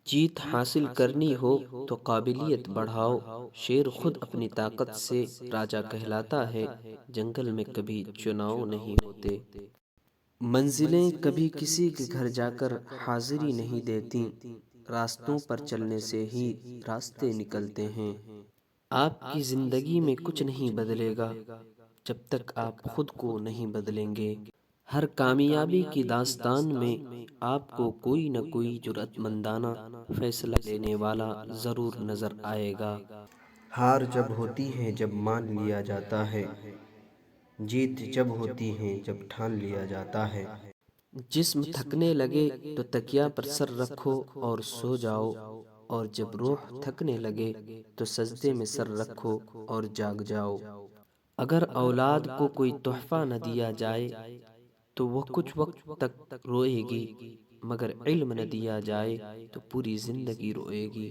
جیت حاصل کرنی ہو تو قابلیت بڑھاؤ۔ شیر خود اپنی طاقت سے راجا کہلاتا ہے۔ جنگل میں کبھی چناؤ نہیں ہوتے۔ منزلیں کبھی کسی کے گھر جا کر حاضری نہیں دیتی۔ راستوں پر چلنے سے ہی راستے نکلتے ہیں۔ آپ کی زندگی میں کچھ نہیں بدلے گا جب تک آپ خود کو نہیں بدلیں گے۔ ہر کامیابی کی داستان میں آپ کو کوئی نہ کوئی جرأت مندانہ فیصلہ لینے والا ضرور نظر آئے گا۔ ہار جب ہوتی ہے جب مان لیا جاتا ہے، جیت جب ہوتی ہے جب ٹھان لیا جاتا ہے۔ جسم تھکنے لگے تو تکیا پر سر رکھو اور سو جاؤ، اور جب روح تھکنے لگے تو سجدے میں سر رکھو اور جاگ جاؤ۔ اگر اولاد کو کوئی تحفہ نہ دیا جائے تو وہ کچھ وقت تک روئے گی، مگر علم نہ دیا جائے تو پوری زندگی روئے گی۔